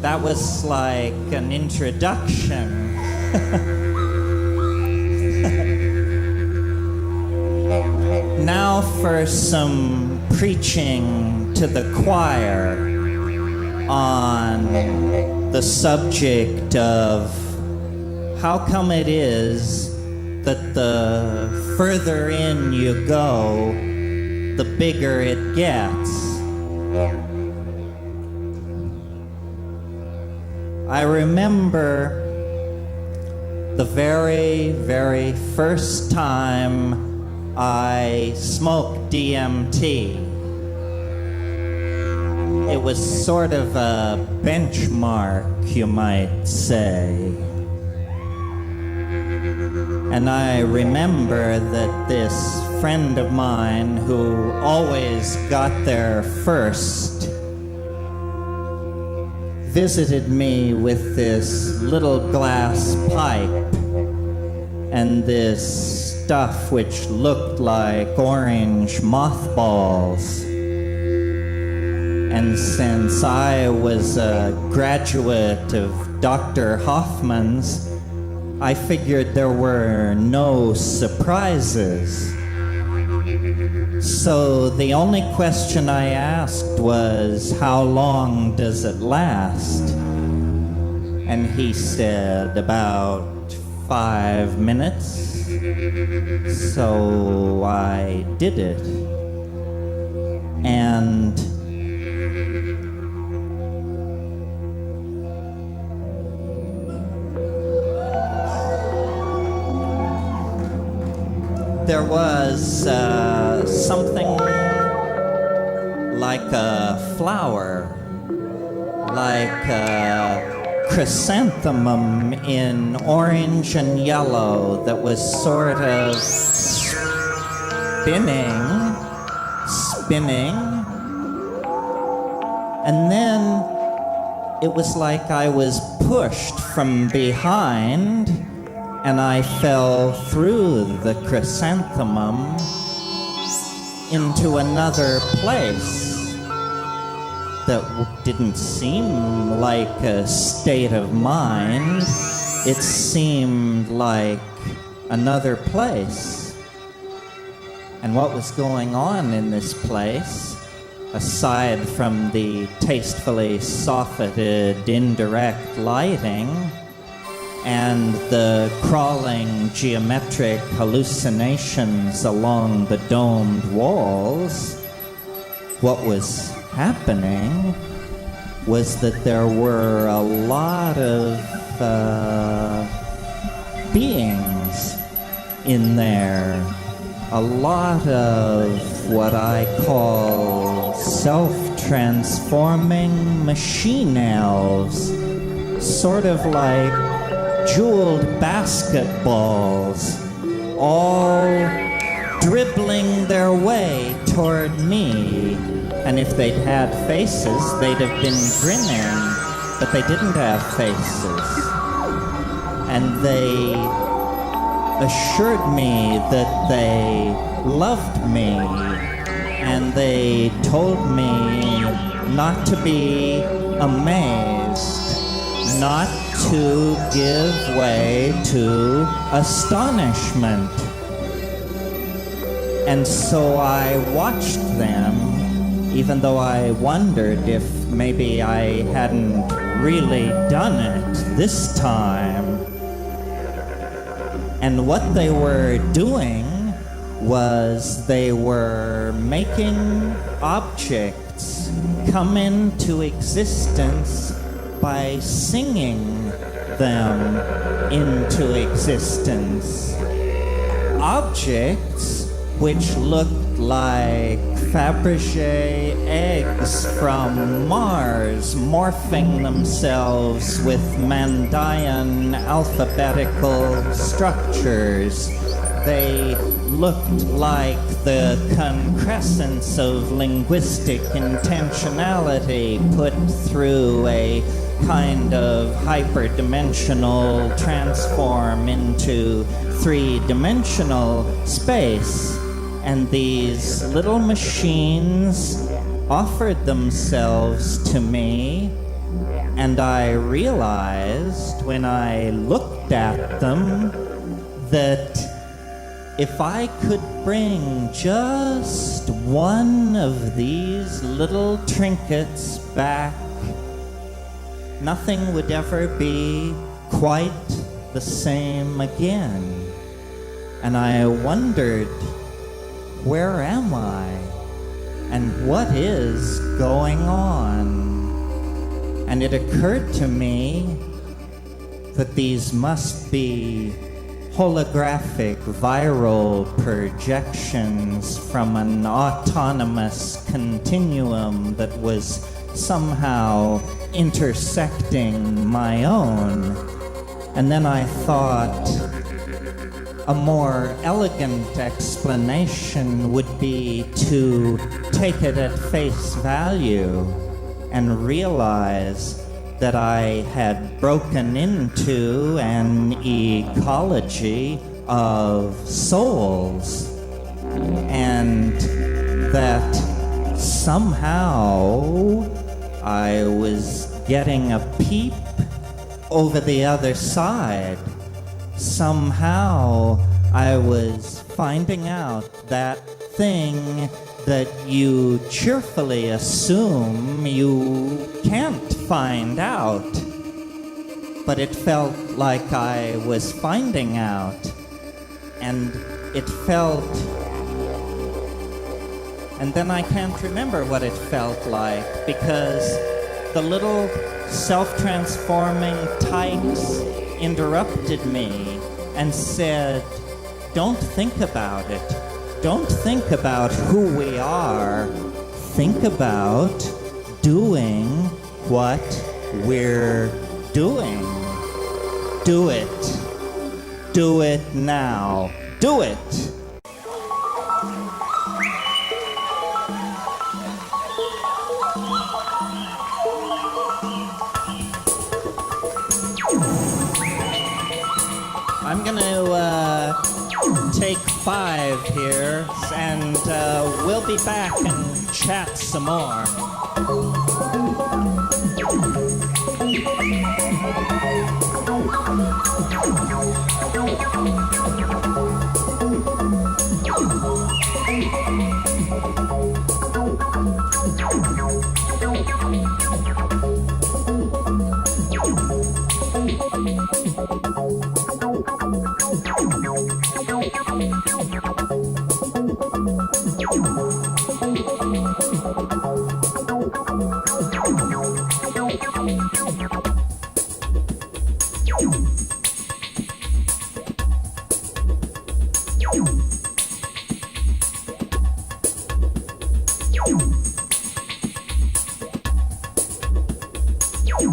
That was like an introduction. Now for some preaching to the choir on the subject of how come it is that the further in you go, the bigger it gets. I remember the very, very first time I smoked DMT. It was sort of a benchmark, you might say. And I remember that this friend of mine who always got there first visited me with this little glass pipe and this stuff which looked like orange mothballs. And since I was a graduate of Dr. Hoffman's, I figured there were no surprises. So the only question I asked was, how long does it last? And he said, about 5 minutes. So I did it. And there was something like a flower, like a chrysanthemum in orange and yellow that was sort of spinning, and then it was like I was pushed from behind and I fell through the chrysanthemum into another place that didn't seem like a state of mind. It seemed like another place. And what was going on in this place, aside from the tastefully softened indirect lighting and the crawling geometric hallucinations along the domed walls, what was happening was that there were a lot of beings in there, a lot of what I call self-transforming machine elves, sort of like jeweled basketballs, all dribbling their way toward me. And if they'd had faces, they'd have been grinning, but they didn't have faces. And they assured me that they loved me, and they told me not to be amazed, not to give way to astonishment. And so I watched them, even though I wondered if maybe I hadn't really done it this time. And what they were doing was they were making objects come into existence by singing them into existence. Objects which looked like Fabergé eggs from Mars morphing themselves with Mandaean alphabetical structures. They looked like the concrescence of linguistic intentionality put through a kind of hyperdimensional transform into three-dimensional space. And these little machines offered themselves to me And I realized when I looked at them that if I could bring just one of these little trinkets back, nothing would ever be quite the same again. And I wondered, where am I? And what is going on? And it occurred to me that these must be holographic viral projections from an autonomous continuum that was somehow intersecting my own. And then I thought a more elegant explanation would be to take it at face value and realize that I had broken into an ecology of souls, and that somehow I was getting a peep over the other side. Somehow I was finding out that thing that you cheerfully assume you can't find out. But it felt like I was finding out. And it felt... And then I can't remember what it felt like, because the little self-transforming tykes interrupted me and said, "Don't think about it. Don't think about who we are. Think about doing what we're doing. Do it. Do it now. Do it." I'm going to take 5 here, and we'll be back and chat some more. You